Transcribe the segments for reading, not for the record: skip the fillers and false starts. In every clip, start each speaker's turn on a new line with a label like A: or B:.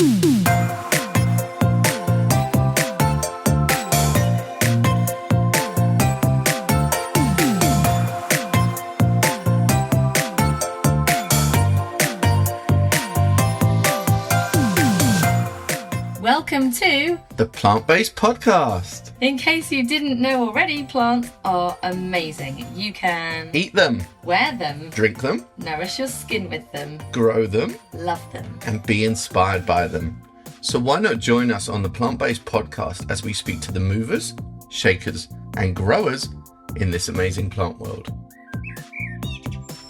A: Welcome to
B: the Plant-Based Podcast.
A: In case you didn't know already, plants are amazing. You can
B: Eat them,
A: wear them,
B: drink them,
A: nourish your skin with them,
B: grow them,
A: love them,
B: and be inspired by them. So why not join us on the Plant-Based Podcast as we speak to the movers, shakers, and growers in this amazing plant world.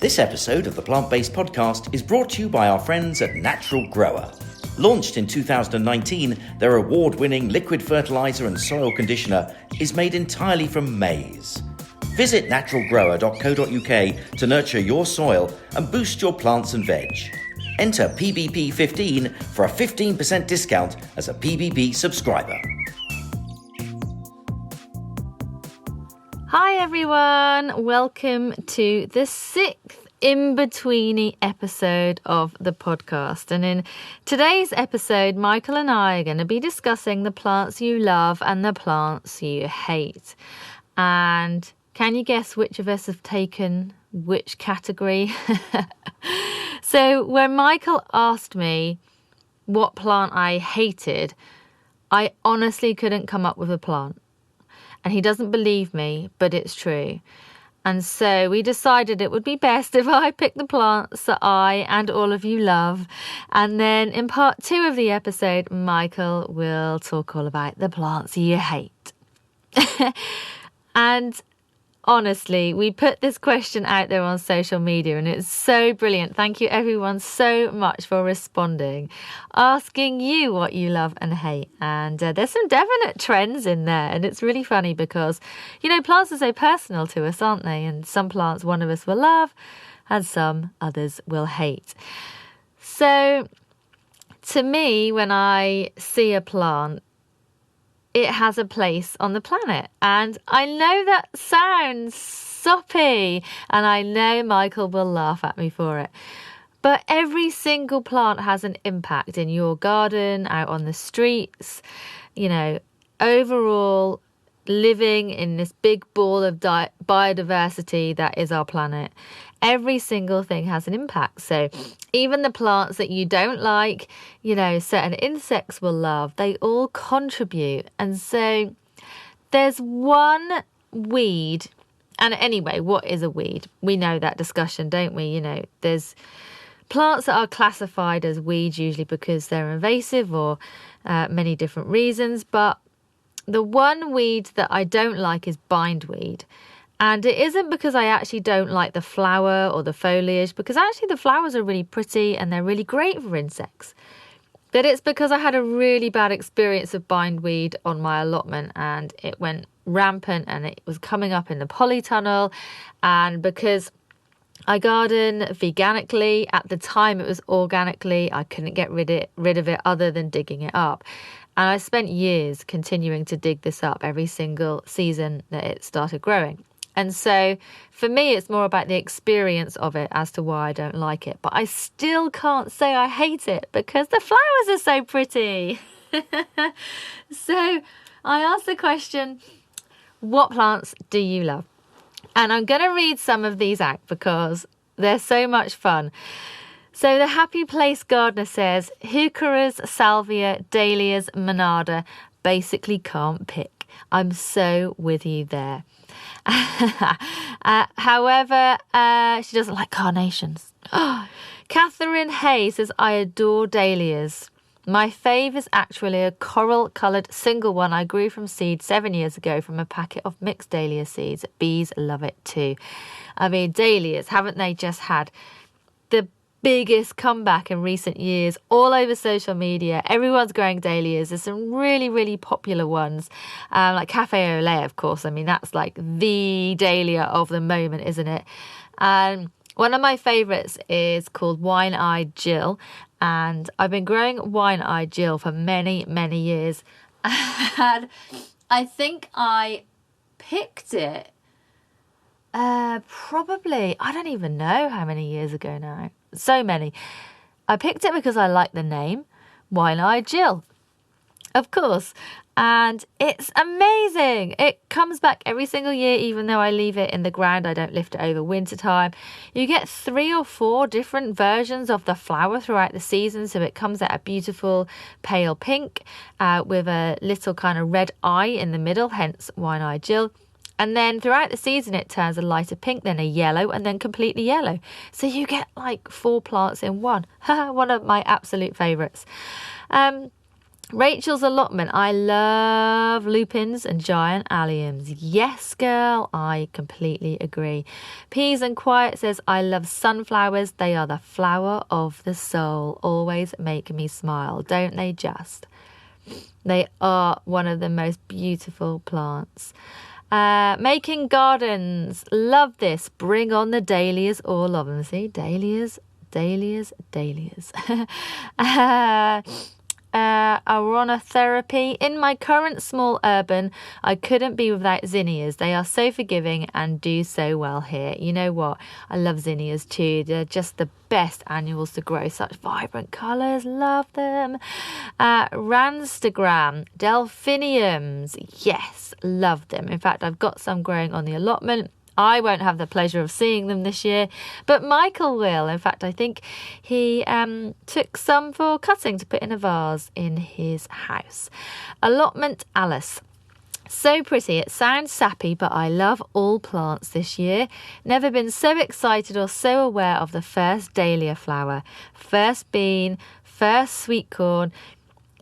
C: This episode of the Plant-Based Podcast is brought to you by our friends at Natural Grower. Launched in 2019, their award-winning liquid fertiliser and soil conditioner is made entirely from maize. Visit naturalgrower.co.uk to nurture your soil and boost your plants and veg. Enter PBP15 for a 15% discount as a PBP subscriber.
A: Hi everyone, welcome to the 6th Inbetweeny episode of the podcast. And in today's episode, Michael and I are going to be discussing the plants you love and the plants you hate. And can you guess which of us have taken which category? So when Michael asked me what plant I hated, I honestly couldn't come up with a plant. And he doesn't believe me, but it's true. And so we decided it would be best if I picked the plants that I and all of you love. And then in part 2 of the episode, Michael will talk all about the plants you hate. And honestly, we put this question out there on social media and it's so brilliant. Thank you everyone so much for responding, asking you what you love and hate. And there's some definite trends in there. And it's really funny because, you know, plants are so personal to us, aren't they? And some plants one of us will love and some others will hate. So to me, when I see a plant, it has a place on the planet. And I know that sounds soppy, and I know Michael will laugh at me for it. But every single plant has an impact in your garden, out on the streets, you know, overall living in this big ball of biodiversity that is our planet. Every single thing has an impact. So even the plants that you don't like, you know, certain insects will love, they all contribute. And so there's one weed. And anyway, what is a weed? We know that discussion, don't we? You know, there's plants that are classified as weeds usually because they're invasive or many different reasons. But the one weed that I don't like is bindweed. And it isn't because I actually don't like the flower or the foliage, because actually the flowers are really pretty and they're really great for insects. But it's because I had a really bad experience of bindweed on my allotment and it went rampant and it was coming up in the polytunnel. And because I garden veganically, at the time it was organically, I couldn't get rid of it other than digging it up. And I spent years continuing to dig this up every single season that it started growing. And so for me, it's more about the experience of it as to why I don't like it. But I still can't say I hate it because the flowers are so pretty. So I asked the question, what plants do you love? And I'm going to read some of these out because they're so much fun. So the Happy Place Gardener says, Heucheras, Salvia, Dahlias, Monarda, basically can't pick. I'm so with you there. However, she doesn't like carnations. Catherine Hay says, I adore dahlias. My fave is actually a coral-coloured single one I grew from seed 7 years ago from a packet of mixed dahlia seeds. Bees love it too. I mean, dahlias, haven't they just had the biggest comeback in recent years all over social media? Everyone's growing dahlias. There's some really, really popular ones, like Cafe au lait, of course. I mean, that's like the dahlia of the moment, isn't it? One of my favourites is called Wine-Eyed Jill, and I've been growing Wine-Eyed Jill for many, many years. And I think I picked it probably, I don't even know how many years ago now. So many. I picked it because I like the name, One-eyed Jill, of course. And it's amazing. It comes back every single year, even though I leave it in the ground. I don't lift it over winter time. You get 3 or 4 different versions of the flower throughout the season. So it comes out a beautiful pale pink with a little kind of red eye in the middle, hence One-eyed Jill. And then throughout the season, it turns a lighter pink, then a yellow, and then completely yellow. So you get like 4 plants in one. One of my absolute favourites. Rachel's allotment. I love lupins and giant alliums. Yes, girl, I completely agree. Peas and Quiet says, I love sunflowers. They are the flower of the soul. Always make me smile, don't they just? They are one of the most beautiful plants. Making gardens. Love this. Bring on the dahlias, all of them. See, dahlias, dahlias, dahlias. Aromatherapy. In my current small urban, I couldn't be without zinnias. They are so forgiving and do so well here. You know what? I love zinnias too. They're just the best annuals to grow. Such vibrant colours. Love them. Ranstagram. Delphiniums. Yes, love them. In fact, I've got some growing on the allotment. I won't have the pleasure of seeing them this year, but Michael will. In fact, I think he took some for cutting to put in a vase in his house. Allotment Alice. So pretty. It sounds sappy, but I love all plants this year. Never been so excited or so aware of the first dahlia flower, first bean, first sweet corn.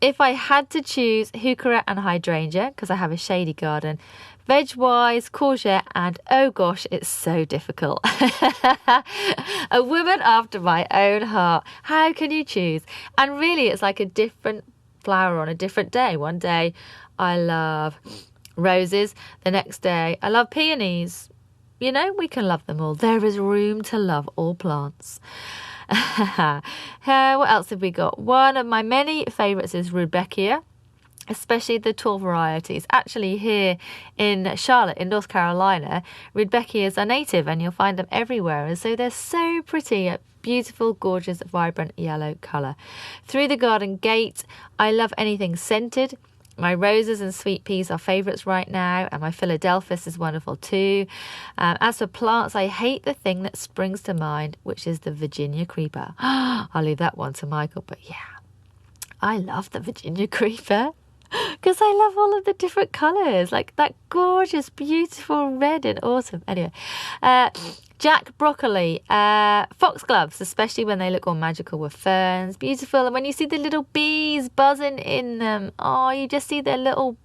A: If I had to choose heuchera and hydrangea, because I have a shady garden, veg-wise, courgette, and oh gosh, it's so difficult. A woman after my own heart. How can you choose? And really, it's like a different flower on a different day. One day, I love roses. The next day, I love peonies. You know, we can love them all. There is room to love all plants. What else have we got? One of my many favourites is Rudbeckia, especially the tall varieties. Actually, here in Charlotte, in North Carolina, Rudbeckias are native and you'll find them everywhere. And so they're so pretty, a beautiful, gorgeous, vibrant yellow colour. Through the garden gate, I love anything scented. My roses and sweet peas are favourites right now, and my Philadelphus is wonderful too. As for plants, I hate the thing that springs to mind, which is the Virginia creeper. I'll leave that one to Michael, but yeah, I love the Virginia creeper because I love all of the different colours, like that gorgeous, beautiful red in autumn. Anyway, Jack broccoli, foxgloves, especially when they look all magical with ferns. Beautiful. And when you see the little bees buzzing in them, oh, you just see their little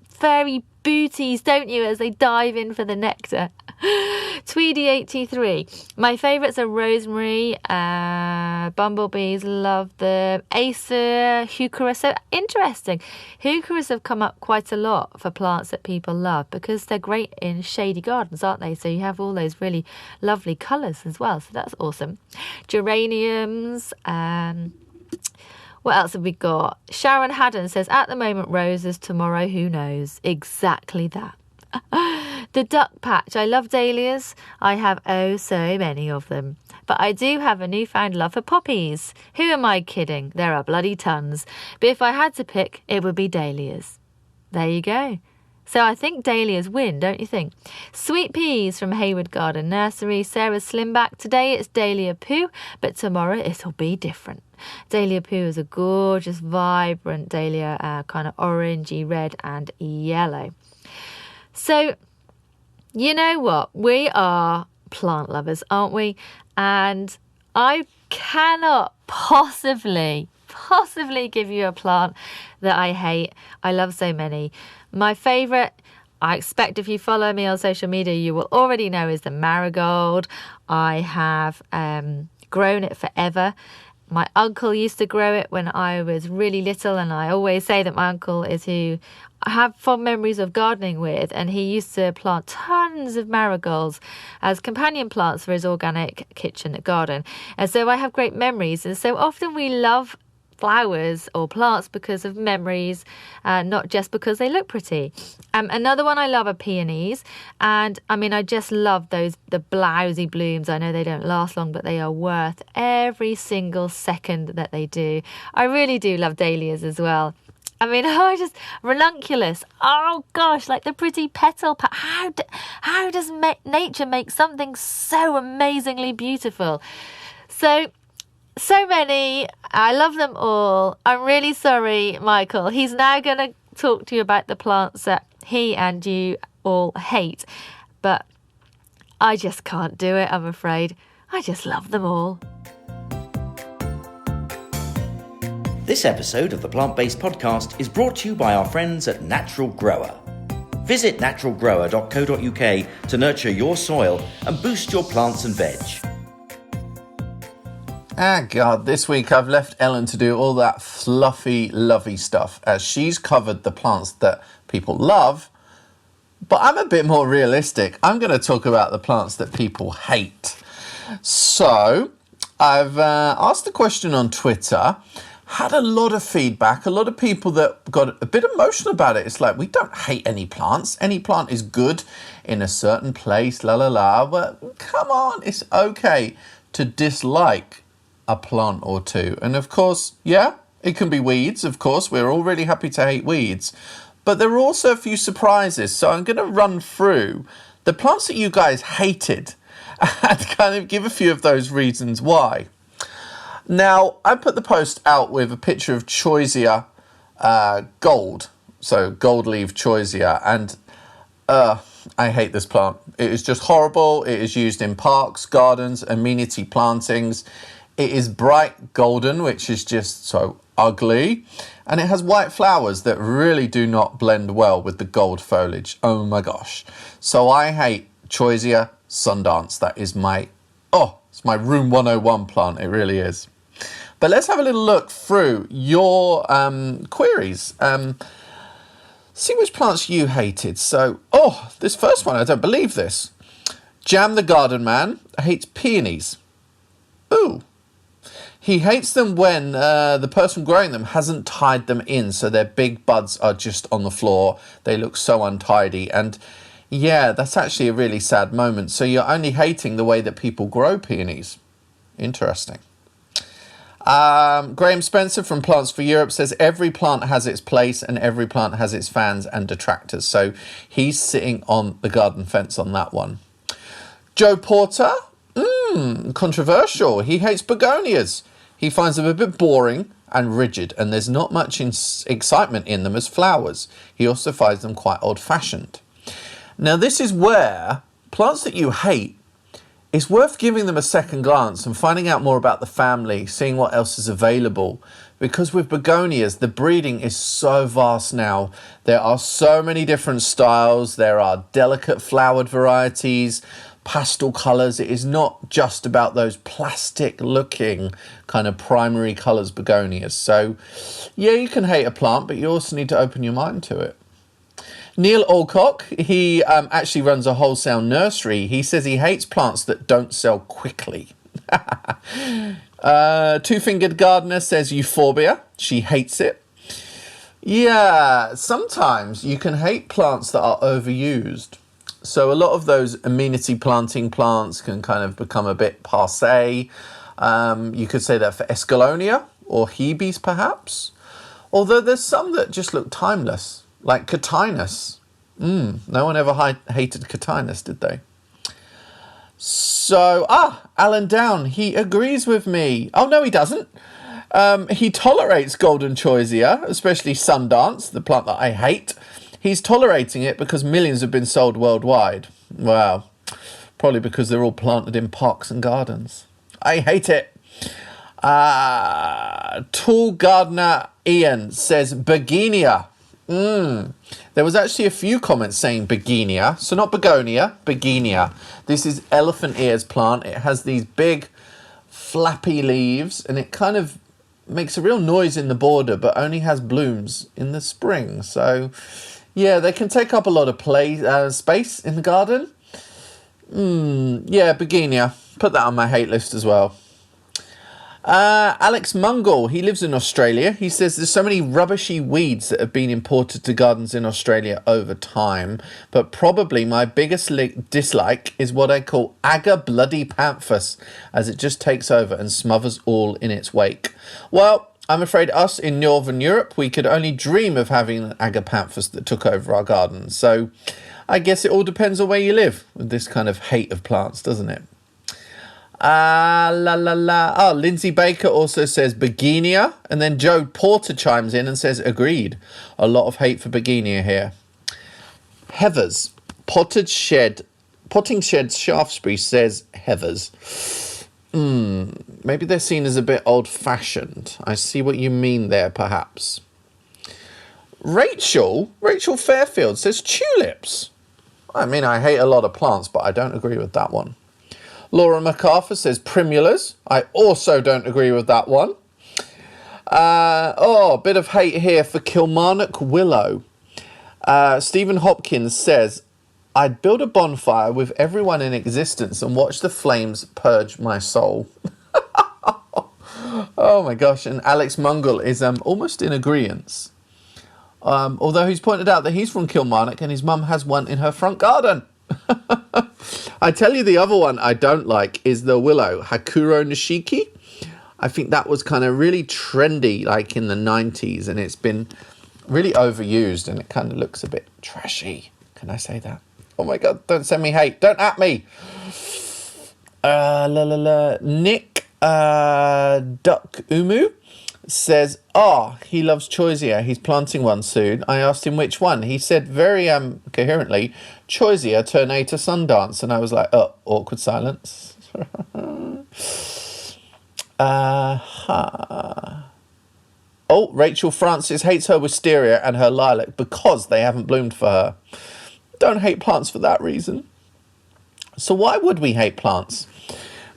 A: furry booties, don't you, as they dive in for the nectar. Tweedy 83. My favourites are rosemary, bumblebees, love them. Acer, heuchera. So interesting. Heucheras have come up quite a lot for plants that people love because they're great in shady gardens, aren't they? So you have all those really lovely colours as well. So that's awesome. Geraniums. What else have we got? Sharon Haddon says, at the moment, roses, tomorrow, who knows? Exactly that. The duck patch. I love dahlias. I have oh so many of them. But I do have a newfound love for poppies. Who am I kidding? There are bloody tons. But if I had to pick, it would be dahlias. There you go. So I think dahlias win, don't you think? Sweet peas from Hayward Garden Nursery. Sarah Slimback. Today it's Dahlia Poo, but tomorrow it'll be different. Dahlia Poo is a gorgeous, vibrant dahlia, kind of orangey, red and yellow. So, you know what? We are plant lovers, aren't we? And I cannot possibly give you a plant that I hate. I love so many. My favourite, I expect if you follow me on social media, you will already know, is the marigold. I have grown it forever. My uncle used to grow it when I was really little, and I always say that my uncle is who I have fond memories of gardening with, and he used to plant tons of marigolds as companion plants for his organic kitchen garden. And so I have great memories, and so often we love flowers or plants because of memories, not just because they look pretty. Another one I love are peonies, and I mean I just love the blousy blooms. I know they don't last long, but they are worth every single second that they do. I really do love dahlias as well. I mean, ranunculus. Oh gosh, like the pretty petal. How does nature make something so amazingly beautiful? So many. I love them all. I'm really sorry, Michael. He's now going to talk to you about the plants that he and you all hate. But I just can't do it, I'm afraid. I just love them all.
C: This episode of the Plant-Based Podcast is brought to you by our friends at Natural Grower. Visit naturalgrower.co.uk to nurture your soil and boost your plants and veg.
B: God, this week I've left Ellen to do all that fluffy, lovey stuff as she's covered the plants that people love. But I'm a bit more realistic. I'm going to talk about the plants that people hate. So I've asked the question on Twitter. Had a lot of feedback, a lot of people that got a bit emotional about it. It's like, we don't hate any plants. Any plant is good in a certain place, la la la. But come on, it's okay to dislike a plant or two. And of course, yeah, it can be weeds. Of course, we're all really happy to hate weeds. But there are also a few surprises. So I'm going to run through the plants that you guys hated and kind of give a few of those reasons why. Now, I put the post out with a picture of Choisia gold, so gold leaf Choisia, and I hate this plant. It is just horrible. It is used in parks, gardens, amenity plantings. It is bright golden, which is just so ugly, and it has white flowers that really do not blend well with the gold foliage. Oh my gosh. So I hate Choisia Sundance. That is it's my Room 101 plant. It really is. But let's have a little look through your queries. See which plants you hated. So, this first one, I don't believe this. Jam the Garden Man hates peonies. Ooh. He hates them when the person growing them hasn't tied them in, so their big buds are just on the floor. They look so untidy. And yeah, that's actually a really sad moment. So you're only hating the way that people grow peonies. Interesting. Graham Spencer from Plants for Europe says every plant has its place and every plant has its fans and detractors. So he's sitting on the garden fence on that one. Joe Porter, controversial. He hates begonias. He finds them a bit boring and rigid, and there's not much excitement in them as flowers. He also finds them quite old-fashioned. Now, this is where plants that you hate, it's worth giving them a second glance and finding out more about the family, seeing what else is available. Because with begonias, the breeding is so vast now. There are so many different styles. There are delicate flowered varieties, pastel colours. It is not just about those plastic looking kind of primary colours begonias. So yeah, you can hate a plant, but you also need to open your mind to it. Neil Alcock, he actually runs a wholesale nursery. He says he hates plants that don't sell quickly. Two-Fingered Gardener says euphorbia. She hates it. Yeah, sometimes you can hate plants that are overused. So a lot of those amenity planting plants can kind of become a bit passé. You could say that for Escallonia or Hebes perhaps. Although there's some that just look timeless. Like Catinus. No one ever hated Catinus, did they? So, Alan Down, he agrees with me. Oh, no, he doesn't. He tolerates Golden Choisia, especially Sundance, the plant that I hate. He's tolerating it because millions have been sold worldwide. Wow. Probably because they're all planted in parks and gardens. I hate it. Tall Gardener Ian says Begonia. There was actually a few comments saying begonia, so not begonia, begonia. This is elephant ears plant. It has these big flappy leaves and it kind of makes a real noise in the border, but only has blooms in the spring. So yeah, they can take up a lot of space in the garden. Yeah, begonia. Put that on my hate list as well. Alex Mungle, he lives in Australia. He says there's so many rubbishy weeds that have been imported to gardens in Australia over time, but probably my biggest dislike is what I call agapanthus, as it just takes over and smothers all in its wake. Well, I'm afraid us in Northern Europe, we could only dream of having an agapanthus that took over our gardens. So I guess it all depends on where you live with this kind of hate of plants, doesn't it? Oh, Lindsay Baker also says begonia, and then Joe Porter chimes in and says agreed. A lot of hate for begonia here. Heathers, Potting Shed Shaftesbury says heathers. Maybe they're seen as a bit old-fashioned. I see what you mean there, perhaps. Rachel Fairfield says tulips. I mean, I hate a lot of plants, but I don't agree with that one. Laura MacArthur says primulas. I also don't agree with that one. A bit of hate here for Kilmarnock willow. Stephen Hopkins says, I'd build a bonfire with everyone in existence and watch the flames purge my soul. Oh my gosh. And Alex Mungle is almost in agreement. Although he's pointed out that he's from Kilmarnock and his mum has one in her front garden. I tell you, the other one I don't like is the willow, Hakuro Nishiki. I think that was kind of really trendy, like in the 90s, and it's been really overused, and it kind of looks a bit trashy. Can I say that? Oh my God, don't send me hate. Don't at me. Nick Duck Umu says, he loves choisia. He's planting one soon. I asked him which one. He said very coherently, choisia Turnata Sundance. And I was like, awkward silence. Rachel Francis hates her wisteria and her lilac because they haven't bloomed for her. Don't hate plants for that reason. So why would we hate plants?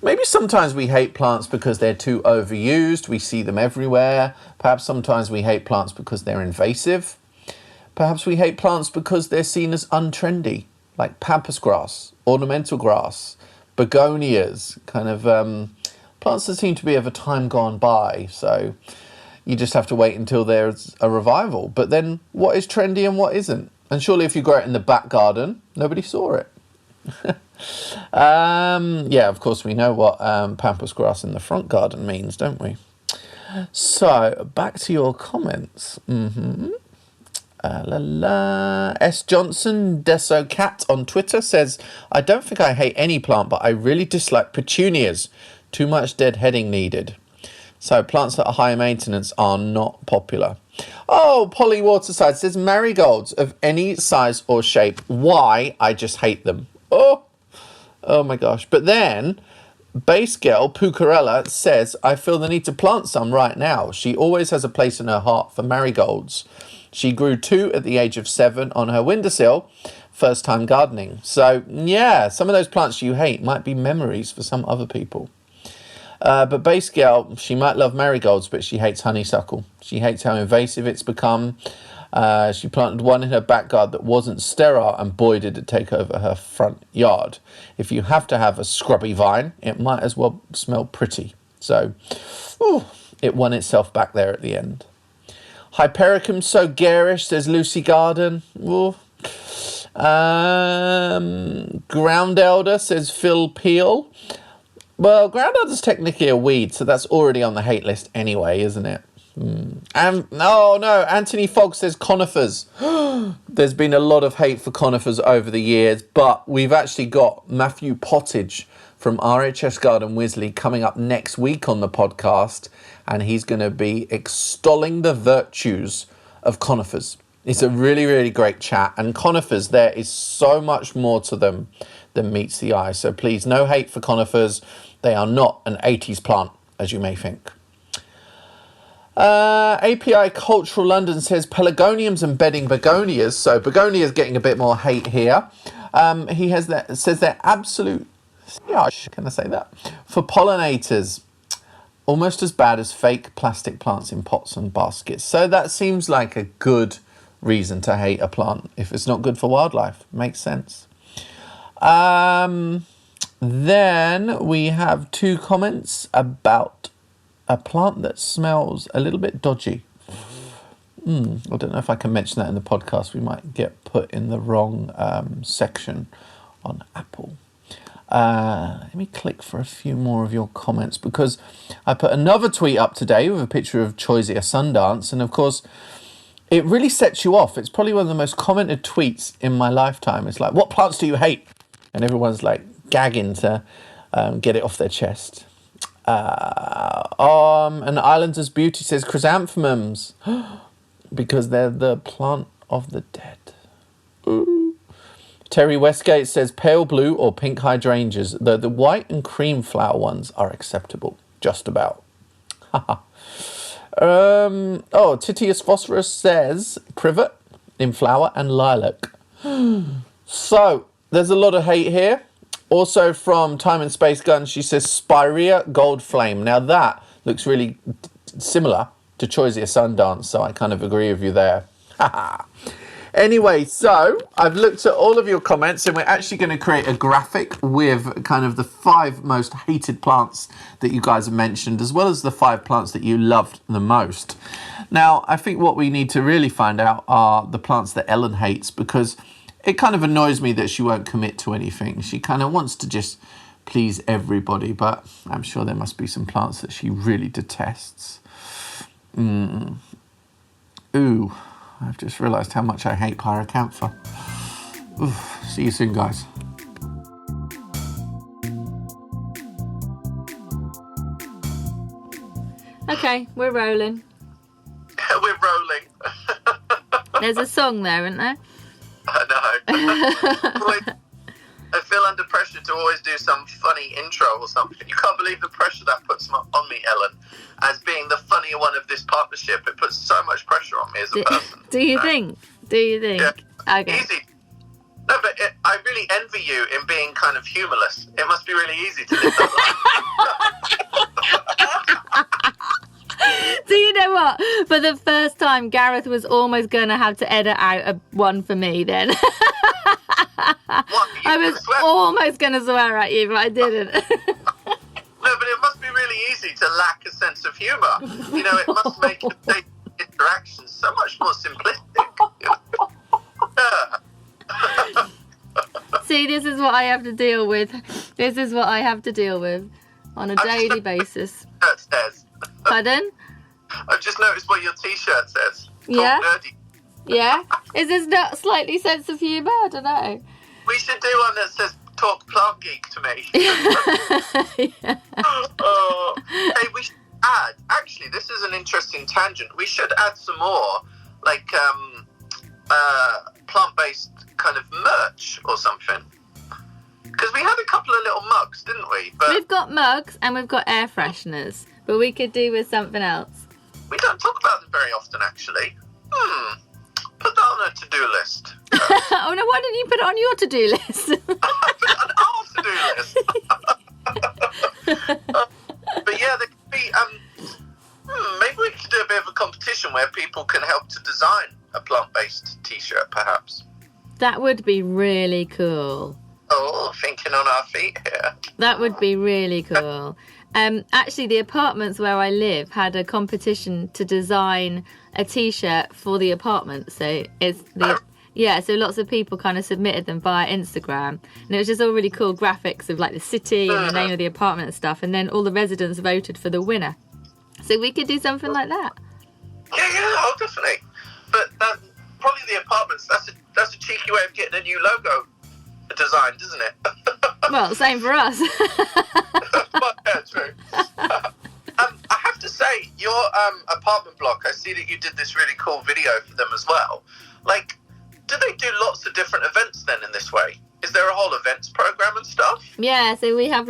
B: Maybe sometimes we hate plants because they're too overused. We see them everywhere. Perhaps sometimes we hate plants because they're invasive. Perhaps we hate plants because they're seen as untrendy, like pampas grass, ornamental grass, begonias, kind of plants that seem to be of a time gone by. So you just have to wait until there's a revival. But then what is trendy and what isn't? And surely if you grow it in the back garden, nobody saw it. Of course we know what pampas grass in the front garden means, don't we? So back to your comments. S Johnson Deso Cat on Twitter says, I don't think I hate any plant, but I really dislike petunias. Too much deadheading needed. So plants that are high maintenance are not popular. Polly Waterside says marigolds of any size or shape. Why? I just hate them. Oh my gosh. But then Base Girl Pucarella says, I feel the need to plant some right now. She always has a place in her heart for marigolds. She grew 2 at the age of 7 on her windowsill, first time gardening. So yeah, some of those plants you hate might be memories for some other people. But Base Girl, she might love marigolds, but she hates honeysuckle. She hates how invasive it's become. She planted one in her back garden that wasn't sterile, and boy did it take over her front yard. If you have to have a scrubby vine, it might as well smell pretty. So, it won itself back there at the end. Hypericum so garish, says Lucy Garden. Ground Elder, says Phil Peel. Well, ground elder's technically a weed, so that's already on the hate list anyway, isn't it? Anthony Fogg says conifers. There's been a lot of hate for conifers over the years, but we've actually got Matthew Pottage from RHS Garden Wisley coming up next week on the podcast, and he's going to be extolling the virtues of conifers. It's a really, really great chat, and conifers, there is so much more to them than meets the eye. So please, no hate for conifers. They are not an 80s plant, as you may think. API Cultural London says pelargoniums and bedding begonias. So begonias getting a bit more hate here. He says they're absolute, can I say that? For pollinators, almost as bad as fake plastic plants in pots and baskets. So that seems like a good reason to hate a plant if it's not good for wildlife. Makes sense. Then we have 2 comments about a plant that smells a little bit dodgy. I don't know if I can mention that in the podcast. We might get put in the wrong section on Apple. Let me click for a few more of your comments, because I put another tweet up today with a picture of Choisia Sundance, and of course it really sets you off. It's probably one of the most commented tweets in my lifetime. It's like, what plants do you hate? And everyone's like gagging to get it off their chest. And Islanders Beauty says chrysanthemums because they're the plant of the dead. Ooh. Terry Westgate says pale blue or pink hydrangeas. The white and cream flower ones are acceptable, just about. Titius Phosphorus says privet in flower and lilac. So there's a lot of hate here. Also from Time and Space Gun, she says Spirea Gold Flame. Now that looks really similar to Choisia Sundance, so I kind of agree with you there. Anyway, so I've looked at all of your comments, and we're actually going to create a graphic with kind of the 5 most hated plants that you guys have mentioned, as well as the 5 plants that you loved the most. Now, I think what we need to really find out are the plants that Ellen hates, because it kind of annoys me that she won't commit to anything. She kind of wants to just please everybody, but I'm sure there must be some plants that she really detests. Ooh, I've just realised how much I hate pyracantha. Oof, see you soon, guys.
A: Okay, we're rolling.
D: We're rolling.
A: There's a song there, isn't there?
D: I know. I feel under pressure to always do some funny intro or something. You can't believe the pressure that puts on me, Ellen, as being the funnier one of this partnership. It puts so much pressure on me as a person.
A: Do you think? Yeah. Okay.
D: Easy. No, but I really envy you in being kind of humorless. It must be really easy to live that life.
A: Do you know what? For the first time, Gareth was almost going to have to edit out one for me then. I was almost going to swear at you, but I didn't.
D: No, but it must be really easy to lack a sense of humour. You know, it must make the interaction so much more simplistic.
A: See, this is what I have to deal with. This is what I have to deal with on a daily basis.
D: Says.
A: Pardon?
D: I've just noticed what your T-shirt says.
A: Yeah?
D: Talk nerdy.
A: Yeah? Is this not slightly sense of humour? I don't know.
D: We should do one that says "Talk Plant Geek" to me.
A: Yeah.
D: Hey, we should add. Actually, this is an interesting tangent. We should add some more, like plant-based kind of merch or something. Because we had a couple of little mugs, didn't we? But
A: we've got mugs and we've got air fresheners, but we could do with something else.
D: We don't talk about them very often, actually. Put that on a to-do list.
A: Oh no, why didn't you put it on your to-do list?
D: Put it on our to-do list. But yeah, there could be, maybe we could do a bit of a competition where people can help to design a plant-based T-shirt, perhaps.
A: That would be really cool.
D: Oh, thinking on our feet here.
A: That would be really cool. Actually, the apartments where I live had a competition to design a T-shirt for the apartment. So so lots of people kind of submitted them via Instagram, and it was just all really cool graphics of like the city and the name of the apartment and stuff. And then all the residents voted for the winner. So we could do something like that.
D: Yeah, definitely. But probably the apartments. That's a cheeky way of getting a new logo designed, isn't it?
A: Well, same for us.
D: Yeah, true. I have to say, your apartment block, I see that you did this really cool video for them as well. Like, do they do lots of different events then in this way? Is there a whole events program and stuff?
A: Yeah, so we have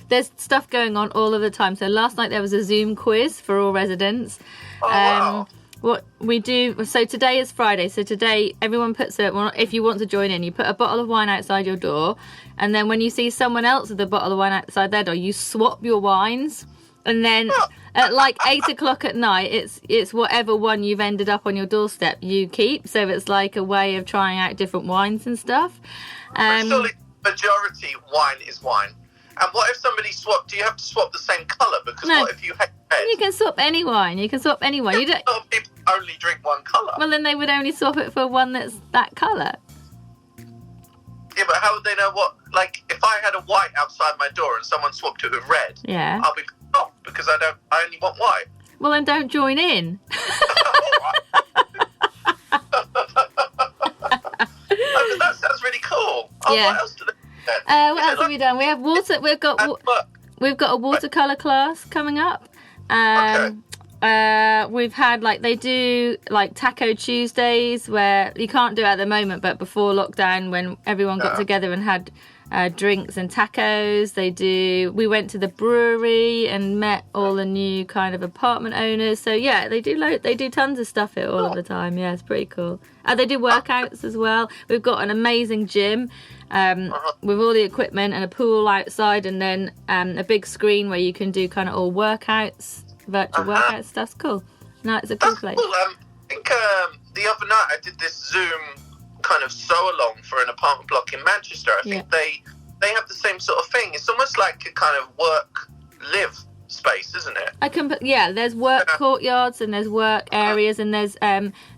A: there's stuff going on all of the time. So last night there was a Zoom quiz for all residents.
D: Oh, wow.
A: What we do, so today is Friday, so today everyone puts if you want to join in, you put a bottle of wine outside your door, and then when you see someone else with a bottle of wine outside their door, you swap your wines, and then at like 8 o'clock at night, it's whatever one you've ended up on your doorstep you keep, so it's like a way of trying out different wines and stuff.
D: But surely majority wine is wine. And what if somebody swapped? Do you have to swap the same colour? Because
A: No.
D: what if you hate red?
A: You can swap any wine. You can swap any wine. You don't.
D: A lot of people only drink one colour.
A: Well, then they would only swap it for one that's that colour.
D: Yeah, but how would they know what? Like, if I had a white outside my door and someone swapped it with red,
A: Yeah.
D: I'll be off because I only want white.
A: Well, then don't join in.
D: Oh, that sounds really cool. Oh,
A: Yeah.
D: what else do they do?
A: What else have we done? We have water. We've got a watercolor class coming up. We've had they do Taco Tuesdays where you can't do it at the moment, but before lockdown when everyone got together and had drinks and tacos, we went to the brewery and met all the new kind of apartment owners. So yeah, they do tons of stuff here all of the time. Yeah, it's pretty cool. They do workouts as well. We've got an amazing gym with all the equipment and a pool outside, and then a big screen where you can do kind of all workouts. Virtual workout stuff's cool. No, it's a cool place.
D: Cool. I think the other night I did this Zoom kind of sew-along for an apartment block in Manchester. I think they have the same sort of thing. It's almost like a kind of work-live space, isn't it?
A: There's work courtyards and there's work areas and there's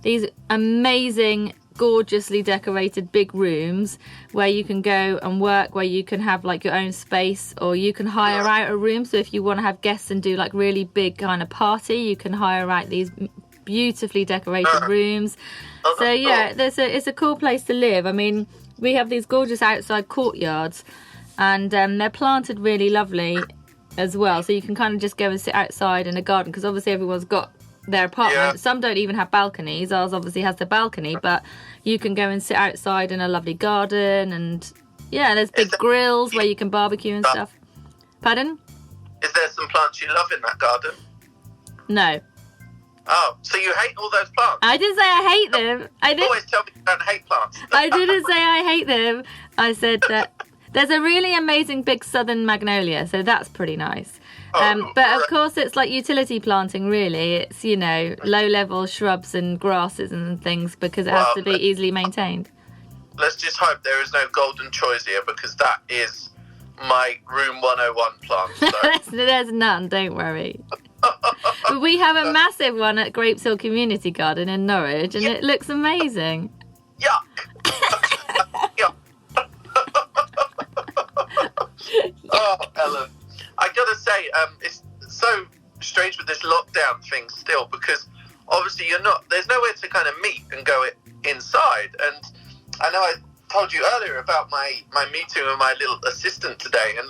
A: these amazing, gorgeously decorated big rooms where you can go and work, where you can have your own space, or you can hire out a room. So if you want to have guests and do really big kind of party, you can hire out these beautifully decorated rooms. So yeah, it's a cool place to live. I mean, we have these gorgeous outside courtyards, and they're planted really lovely as well. So you can kind of just go and sit outside in a garden, because obviously everyone's got their apartment.
D: Yeah.
A: Some don't even have balconies. Ours obviously has the balcony, but you can go and sit outside in a lovely garden, and there's big grills where you can barbecue and stuff. Pardon?
D: Is there some plants you love in that garden?
A: No.
D: Oh, so you hate all those plants?
A: I didn't say I hate them.
D: You always tell me you don't hate plants.
A: I didn't say I hate them. I said that there's a really amazing big southern magnolia, so that's pretty nice. But of course it's like utility planting, really. It's, low-level shrubs and grasses and things, because it has to be easily maintained.
D: Let's just hope there is no golden choisia, because that is my room 101 plant. So.
A: There's none, don't worry. But we have a massive one at Grapes Hill Community Garden in Norwich, and it looks amazing.
D: Yuck! Yuck. Oh, Ellen. I gotta say, it's so strange with this lockdown thing still, because obviously there's nowhere to kind of meet and go inside. And I know I told you earlier about my meeting with my little assistant today, and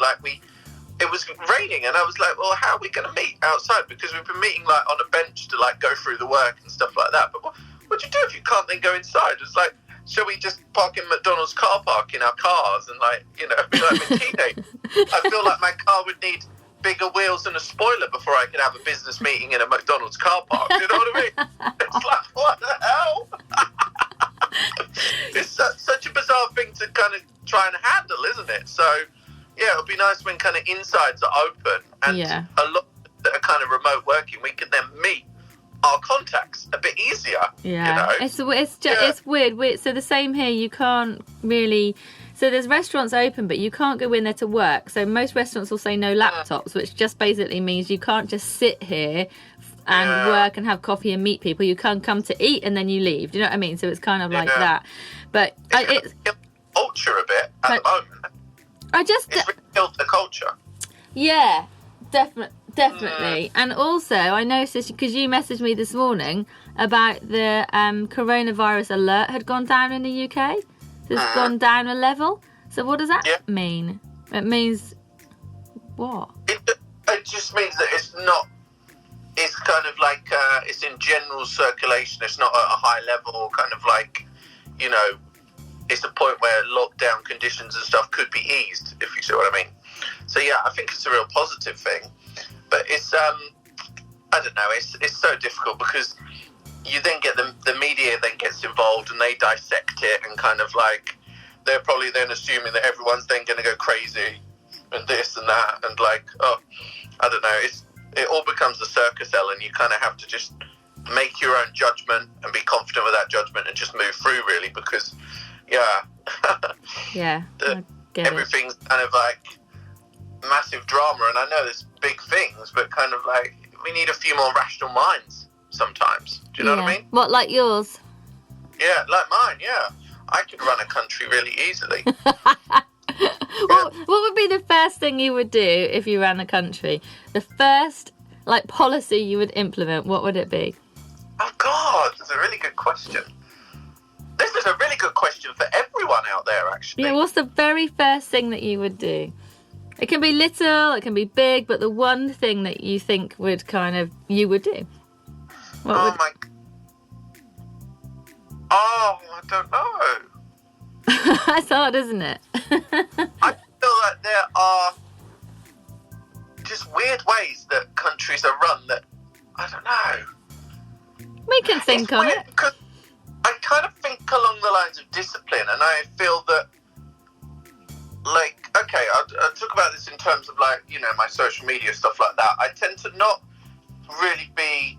D: it was raining, and I was like, well, how are we going to meet outside? Because we've been meeting on a bench to go through the work and stuff like that. But what do you do if you can't then go inside? It's like, shall we just park in McDonald's car park in our cars and be like a teenager? I feel like my car would need bigger wheels and a spoiler before I could have a business meeting in a McDonald's car park. You know what I mean? It's like, what the hell? It's such a bizarre thing to kind of try and handle, isn't it? So, yeah, it would be nice when kind of insides are open and a lot that are kind of remote working, we can then meet our contacts a bit easier.
A: Yeah, it's weird. So the same here. You can't really. So there's restaurants open, but you can't go in there to work. So most restaurants will say no laptops, which just basically means you can't just sit here and work and have coffee and meet people. You can come to eat and then you leave. Do you know what I mean? So it's kind of like that. But it's
D: culture a bit at the moment. It's really killed the culture.
A: Yeah, definitely. And also, I noticed, because you messaged me this morning about the coronavirus alert had gone down in the UK. It's gone down a level. So what does that mean? It means what?
D: It just means that it's not. It's kind of like it's in general circulation. It's not at a high level. Kind of like, it's a point where lockdown conditions and stuff could be eased, if you see what I mean. So yeah, I think it's a real positive thing. But it's I don't know. It's so difficult, because you then get the media then gets involved and they dissect it, and kind of they're probably then assuming that everyone's then going to go crazy and this and that, and I don't know. It all becomes a circus, Ellen. You kind of have to just make your own judgment and be confident with that judgment and just move through, really, because everything's kind of massive drama, and I know there's big things, but kind of like we need a few more rational minds sometimes. Do you know what I mean?
A: What, like yours?
D: Yeah, like mine, yeah. I could run a country really easily.
A: What would be the first thing you would do if you ran a country? The first, like, policy you would implement, what would it be?
D: Oh, God, that's a really good question. This is a really good question for everyone out there, actually.
A: Yeah, what's the very first thing that you would do? It can be little, it can be big, but the one thing that you think would you would do.
D: I don't know.
A: That's hard, isn't it?
D: I feel like there are just weird ways that countries are run that, I don't know.
A: We can think on it.
D: Because I kind of think along the lines of discipline, and I feel that, like, okay, I'll talk about this in terms of, like, you know, my social media, stuff like that. I tend to not really be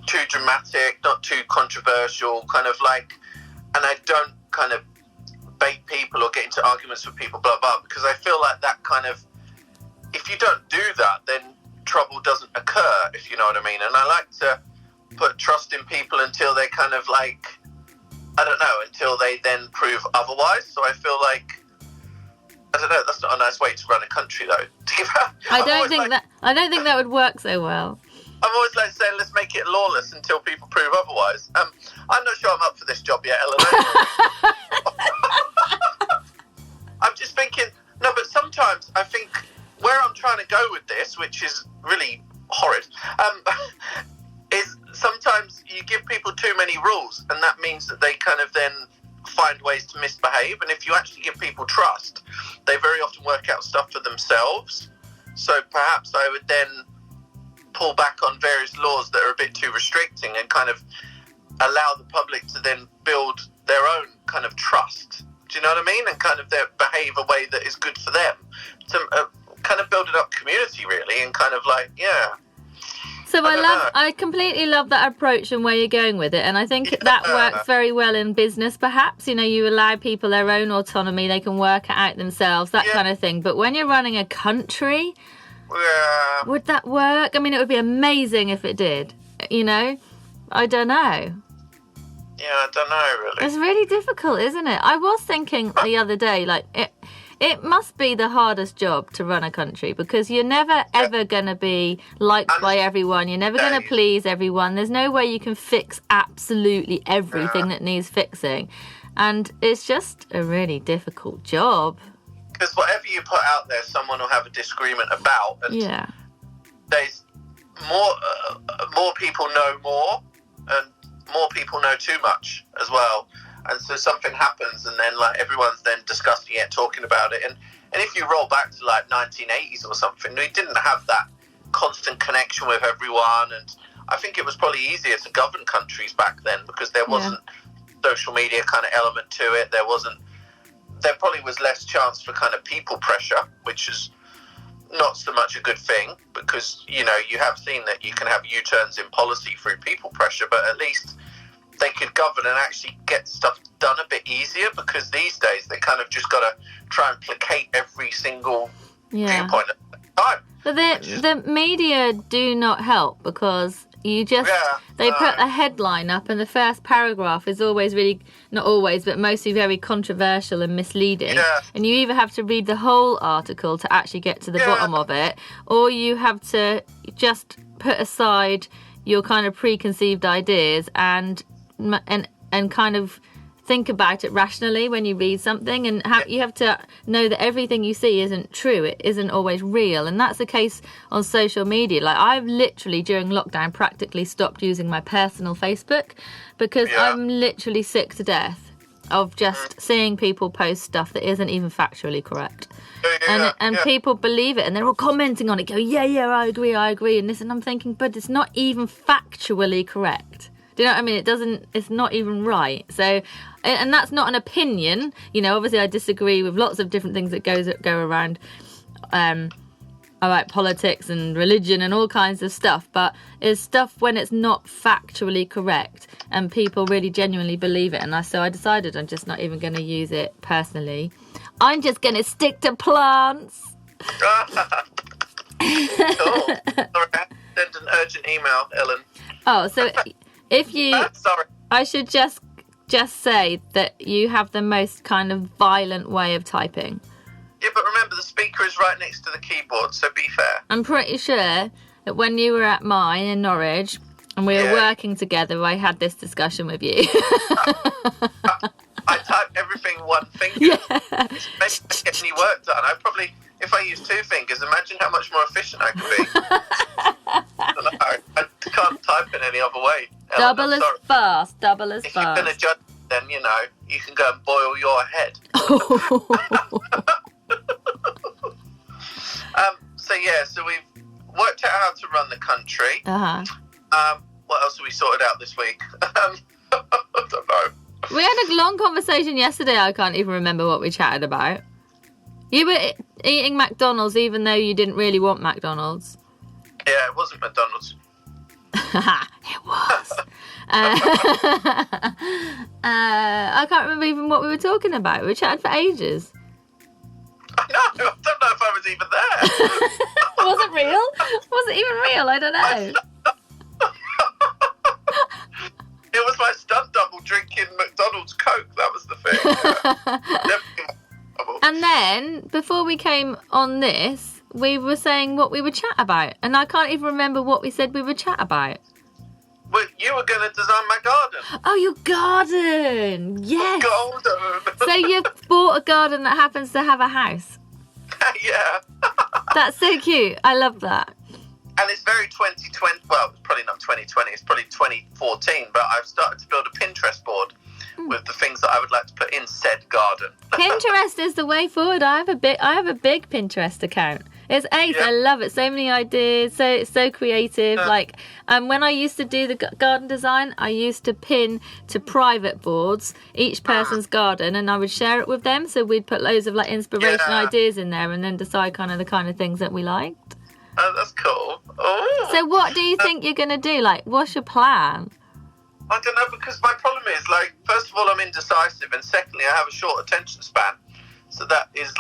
D: too dramatic, not too controversial, kind of like, and I don't kind of bait people or get into arguments with people, blah, blah, because I feel like that kind of, if you don't do that, then trouble doesn't occur, if you know what I mean. And I like to put trust in people until they kind of like, I don't know, until they then prove otherwise. So I feel like, I don't know, that's not a nice way to run a country, though.
A: I don't think that would work so well.
D: I'm always like saying, let's make it lawless until people prove otherwise. I'm not sure I'm up for this job yet, Ellen. I'm just thinking, no, but sometimes I think where I'm trying to go with this, which is really horrid, is sometimes you give people too many rules, and that means that they kind of then find ways to misbehave. And if you actually give people trust, they very often work out stuff for themselves. So perhaps I would then pull back on various laws that are a bit too restricting and kind of allow the public to then build their own kind of trust. Do you know what I mean? And kind of behave a way that is good for them. To kind of build it up community, really, and kind of like, yeah.
A: So I completely love that approach and where you're going with it, and I think that works very well in business. Perhaps, you know, you allow people their own autonomy; they can work it out themselves, that kind of thing. But when you're running a country, would that work? I mean, it would be amazing if it did. You know, I don't know.
D: Yeah, I don't know, really.
A: It's really difficult, isn't it? I was thinking the other day, like, it must be the hardest job to run a country, because you're never, ever going to be liked by everyone. You're never going to please everyone. There's no way you can fix absolutely everything that needs fixing. And it's just a really difficult job.
D: Because whatever you put out there, someone will have a disagreement about. And there's more people know more, and more people know too much as well. And so something happens, and then like everyone's then discussing it, talking about it. And if you roll back to like 1980s or something, we didn't have that constant connection with everyone. And I think it was probably easier to govern countries back then, because there wasn't social media kind of element to it. There probably was less chance for kind of people pressure, which is not so much a good thing, because, you know, you have seen that you can have U-turns in policy through people pressure, but at least they could govern and actually get stuff done a bit easier, because these days they kind of just got to try and placate every single viewpoint at the time.
A: But the media do not help, because you just they put a headline up and the first paragraph is always really, not always, but mostly very controversial and misleading. And you either have to read the whole article to actually get to the bottom of it, or you have to just put aside your kind of preconceived ideas and kind of think about it rationally when you read something, and you have to know that everything you see isn't true. It isn't always real, and that's the case on social media. Like, I've literally during lockdown practically stopped using my personal Facebook, because I'm literally sick to death of just seeing people post stuff that isn't even factually correct. And people believe it, and they're all commenting on it, go, I agree, and this, and I'm thinking, but it's not even factually correct. Do you know what I mean? It's not even right. So, and that's not an opinion. You know, obviously I disagree with lots of different things that go around about politics and religion and all kinds of stuff. But it's stuff when it's not factually correct and people really genuinely believe it. And so I decided I'm just not even going to use it personally. I'm just going to stick to plants.
D: Cool. Sorry, I send an urgent email, Ellen.
A: Oh, so if you...
D: Sorry.
A: I should just say that you have the most kind of violent way of typing.
D: Yeah, but remember, the speaker is right next to the keyboard, so be fair.
A: I'm pretty sure that when you were at mine in Norwich and we were working together, I had this discussion with you.
D: I type everything one finger.
A: Yeah.
D: It makes me get any work done. I probably, if I use two fingers, imagine how much more efficient I could be. I can't type in any other way. Ellen,
A: Double as fast.
D: If you're going to judge, then, you can go and boil your head. So we've worked out how to run the country. What else have we sorted out this week? I don't know.
A: We had a long conversation yesterday. I can't even remember what we chatted about. You were eating McDonald's even though you didn't really want McDonald's.
D: Yeah, it wasn't McDonald's.
A: It was. I can't remember even what we were talking about. We chatted for ages.
D: I don't know if I was even there.
A: Was it real? Was it even real? I don't know.
D: It was my stunt double drinking McDonald's Coke. That was the thing.
A: And then, before we came on this, we were saying what we would chat about. And I can't even remember what we said we would chat about.
D: Well, you were going to design my garden.
A: Oh, your garden. Yes.
D: Golden.
A: So you've bought a garden that happens to have a house.
D: Yeah.
A: That's so cute. I love that.
D: And it's very 2020. Well, it's probably not 2020. It's probably 2014. But I've started to build a Pinterest board with the things that I would like to put in said garden.
A: Pinterest is the way forward. I have a big Pinterest account. It's ace.
D: Yeah.
A: I love it. So many ideas. So creative. When I used to do the garden design, I used to pin to private boards each person's garden, and I would share it with them. So we'd put loads of inspiration ideas in there, and then decide the kind of things that we liked.
D: Oh, that's cool. Oh.
A: So what do you think you're gonna do? What's your plan?
D: I don't know, because my problem is, first of all, I'm indecisive, and secondly, I have a short attention span. So that is,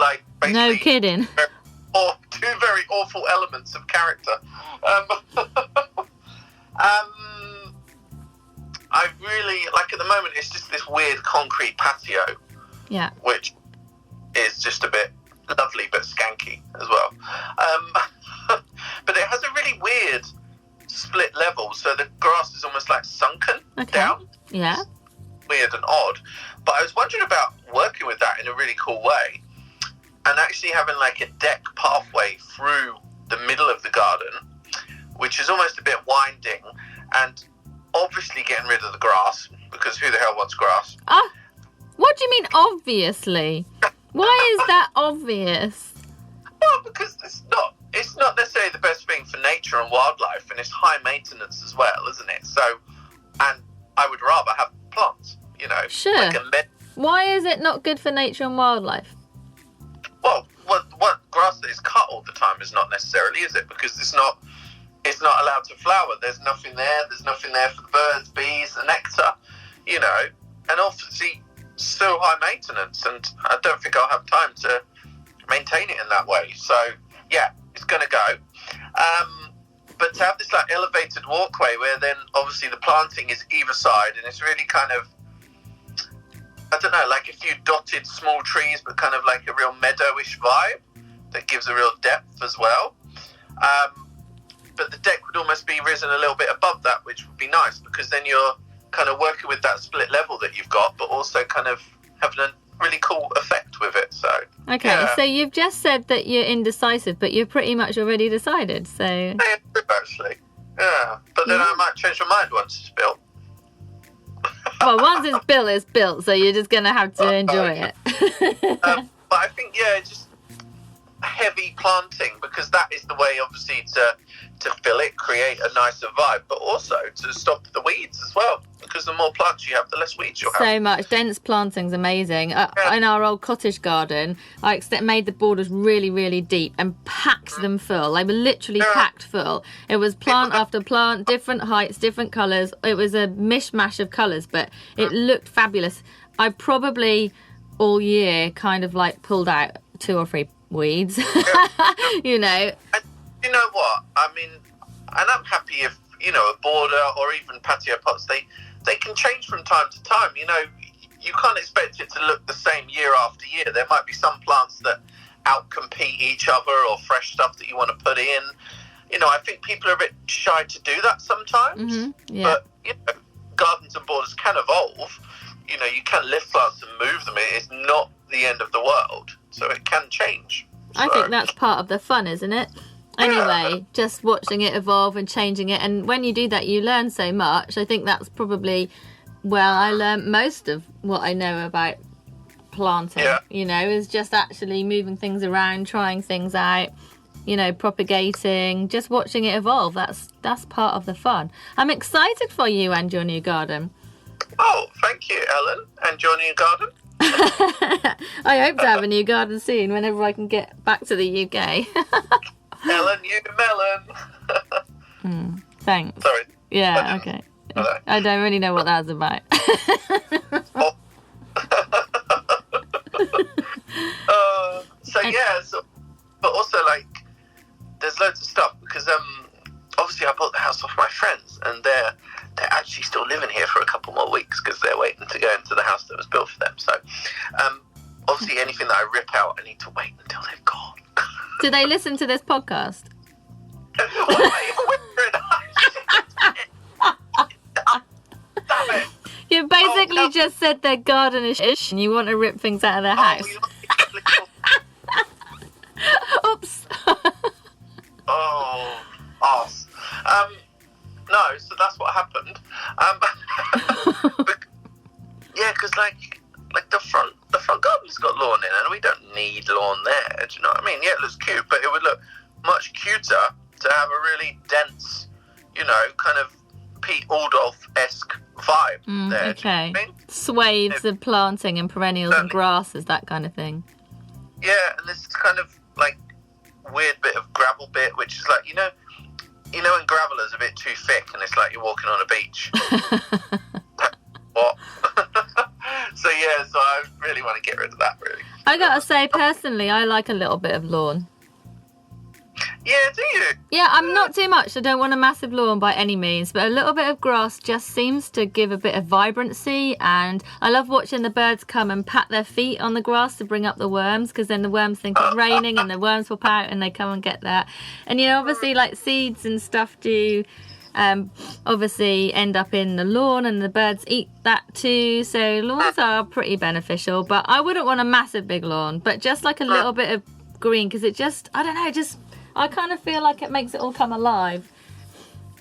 D: basically...
A: No kidding.
D: Two very awful elements of character. I really, at the moment, it's just this weird concrete patio.
A: Yeah.
D: Which is just a bit lovely, but skanky as well. But it has a really weird split level, so the grass is almost sunken down.
A: Yeah.
D: Weird and odd. But I was wondering about working with that in a really cool way and actually having a deck pathway through the middle of the garden, which is almost a bit winding, and obviously getting rid of the grass, because who the hell wants grass?
A: What do you mean obviously? Why is that obvious?
D: Well, because it's not necessarily the best thing for nature and wildlife, and it's high maintenance as well, isn't it? So, and I would rather have plants,
A: Sure. Why is it not good for nature and wildlife?
D: Well, what grass that is cut all the time is not necessarily, is it? Because it's not allowed to flower. There's nothing there. There's nothing there for the birds, bees, the nectar, and obviously so high maintenance, and I don't think I'll have time to maintain it in that way. So, yeah, it's going to go. But to have this elevated walkway where then obviously the planting is either side, and it's really kind of, I don't know, a few dotted small trees, but kind of a real meadowish vibe that gives a real depth as well. But the deck would almost be risen a little bit above that, which would be nice, because then you're kind of working with that split level that you've got, but also kind of having a really cool effect with it. So
A: okay, so you've just said that you're indecisive, but you're pretty much already decided. So
D: actually, yeah. But then I might change my mind once it's built.
A: Well, once it's built, so you're just gonna have to enjoy it.
D: But I think just heavy planting, because that is the way, obviously, to fill it, create a nicer vibe, but also to stop the weeds as well, because the more plants you have, the less weeds you'll have.
A: So much dense planting's amazing. In our old cottage garden, I made the borders really, really deep and packed them full. They were literally packed full. It was plant after plant, different heights, different colours. It was a mishmash of colours, but it looked fabulous. I probably all year kind of pulled out 2 or 3 weeds. You know.
D: And you know what? I mean, and I'm happy if, you know, a border or even patio pots, they can change from time to time. You know, you can't expect it to look the same year after year. There might be some plants that outcompete each other, or fresh stuff that you want to put in. You know, I think people are a bit shy to do that sometimes.
A: Mm-hmm. Yeah.
D: But, you know, gardens and borders can evolve. You know, you can lift plants and move them. It's not the end of the world. So it can change.
A: I think that's part of the fun, isn't it? Anyway, just watching it evolve and changing it. And when you do that, you learn so much. I think that's probably where I learned most of what I know about planting, you know, is just actually moving things around, trying things out, you know, propagating, just watching it evolve. That's part of the fun. I'm excited for you and your new garden.
D: Oh, thank you, Ellen, and your new garden.
A: I hope to have a new garden soon, whenever I can get back to the UK.
D: Ellen, you melon.
A: Thanks.
D: Sorry.
A: Yeah, okay. I don't really know what that was about.
D: But also, like, there's loads of stuff, because obviously I bought the house off my friends, and they're actually still living here for a couple more weeks because they're waiting to go into the house that was built for them. So obviously anything that I rip out, I need to wait until they've gone.
A: Do they listen to this podcast? You basically just said their garden is shit and you want to rip things out of their house. Oops.
D: Arse. No, so that's what happened. Yeah, because like the front garden's got lawn in, and we don't need lawn there. Do you know what I mean? Yeah, it looks cute, but it would look much cuter to have a really dense, you know, kind of Pete Aldolf-esque vibe there.
A: Okay.
D: Do you know what I mean?
A: Swathes of planting and perennials and grasses, that kind of thing.
D: Yeah, and this kind of like weird bit of gravel bit, which is like, you know when gravel is a bit too thick and it's like you're walking on a beach. What? So I really want to get rid of that, really.
A: I gotta say, personally, I like a little bit of lawn.
D: Yeah, do you?
A: Yeah, I'm not too much. I don't want a massive lawn by any means, but a little bit of grass just seems to give a bit of vibrancy, and I love watching the birds come and pat their feet on the grass to bring up the worms, because then the worms think it's raining and the worms pop out and they come and get that. And, you know, obviously, like, seeds and stuff do obviously end up in the lawn, and the birds eat that too, so lawns are pretty beneficial. But I wouldn't want a massive big lawn, but just like a little bit of green, because it just, I don't know, I kind of feel like it makes it all come alive.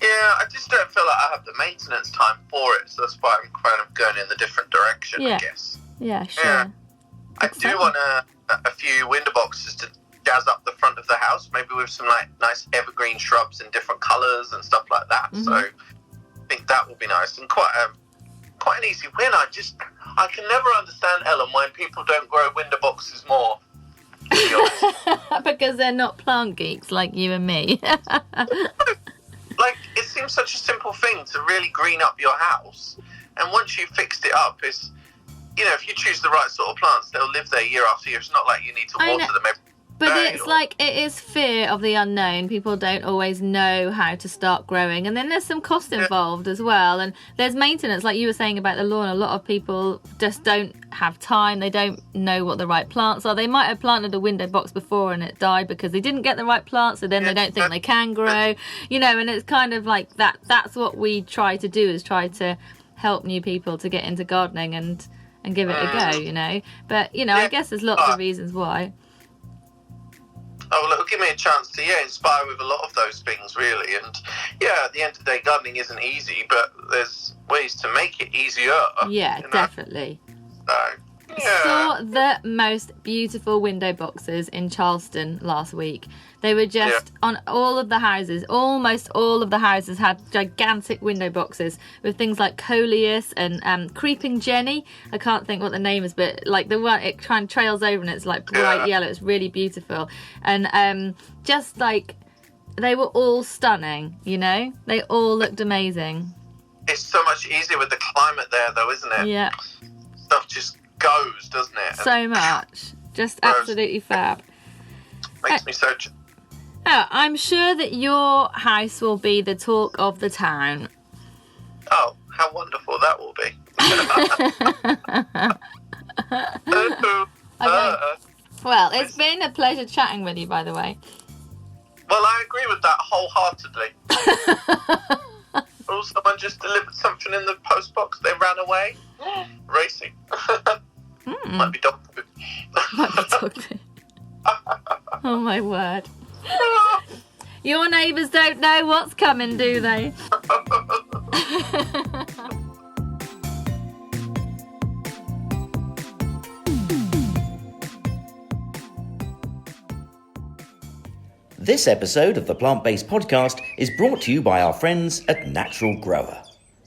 D: Yeah, I just don't feel like I have the maintenance time for it, so that's why I'm kind of going in the different direction, I guess.
A: Yeah, sure.
D: Yeah. I do want a few window boxes to jazz up the front of the house, maybe with some like nice evergreen shrubs in different colours and stuff like that. So I think that will be nice, and quite an easy win. I can never understand, Ellen, why people don't grow window boxes more.
A: Because they're not plant geeks like you and me.
D: Like, it seems such a simple thing to really green up your house, and once you've fixed it up, it's, you know, if you choose the right sort of plants, they'll live there year after year. It's not like you need to water them every
A: But
D: day,
A: it's like, it is fear of the unknown. People don't always know how to start growing. And then there's some cost involved as well. And there's maintenance, like you were saying about the lawn. A lot of people just don't have time. They don't know what the right plants are. They might have planted a window box before and it died because they didn't get the right plants. So then they don't think they can grow, you know, and it's kind of like that. That's what we try to do, is try to help new people to get into gardening and give it a go, you know. But, you know, I guess there's lots of reasons why.
D: Oh, well, it'll give me a chance to, inspire with a lot of those things, really. And, at the end of the day, gardening isn't easy, but there's ways to make it easier.
A: Yeah,
D: you know?
A: definitely.
D: So,
A: Saw the most beautiful window boxes in Charleston last week. They were just on all of the houses. Almost all of the houses had gigantic window boxes with things like coleus and creeping jenny. I can't think what the name is, but like the one, it kind of trails over and it's like bright yellow. It's really beautiful. And just like, they were all stunning, you know? They all looked amazing.
D: It's so much easier with the climate there, though, isn't it?
A: Yeah.
D: Stuff just goes, doesn't it?
A: So much. Just absolutely fab.
D: Makes me so...
A: Oh, I'm sure that your house will be the talk of the town.
D: Oh, how wonderful that will be.
A: Okay. Well, it's been a pleasure chatting with you, by the way.
D: Well, I agree with that wholeheartedly. Oh, someone just delivered something in the post box. They ran away. Racing. Might be dog food.
A: Might be dog food. Oh, my word. Your neighbours don't know what's coming, do they?
C: This episode of the Plant-Based Podcast is brought to you by our friends at Natural Grower.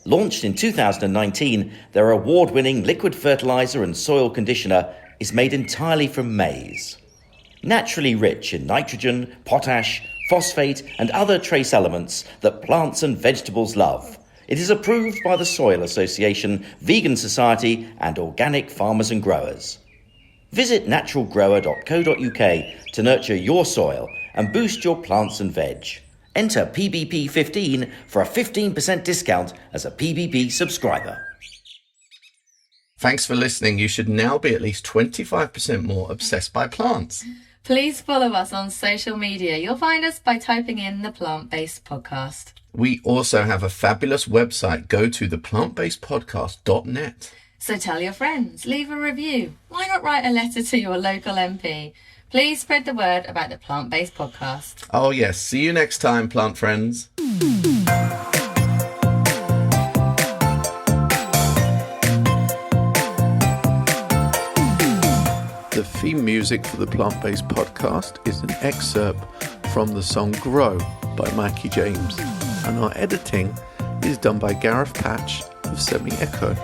C: Launched in 2019, their award-winning liquid fertiliser and soil conditioner is made entirely from maize. Naturally rich in nitrogen, potash, phosphate and other trace elements that plants and vegetables love. It is approved by the Soil Association, Vegan Society and Organic Farmers and Growers. Visit naturalgrower.co.uk to nurture your soil and boost your plants and veg. Enter PBP15 for a 15% discount as a PBP subscriber.
B: Thanks for listening. You should now be at least 25% more obsessed by plants.
A: Please follow us on social media. You'll find us by typing in the Plant-Based Podcast.
B: We also have a fabulous website. Go to theplantbasedpodcast.net.
A: So tell your friends, leave a review. Why not write a letter to your local MP? Please spread the word about the Plant-Based Podcast.
B: Oh yes, see you next time, plant friends. The theme music for the Plant-Based Podcast is an excerpt from the song Grow by Mikey James, and our editing is done by Gareth Patch of Semi Echo.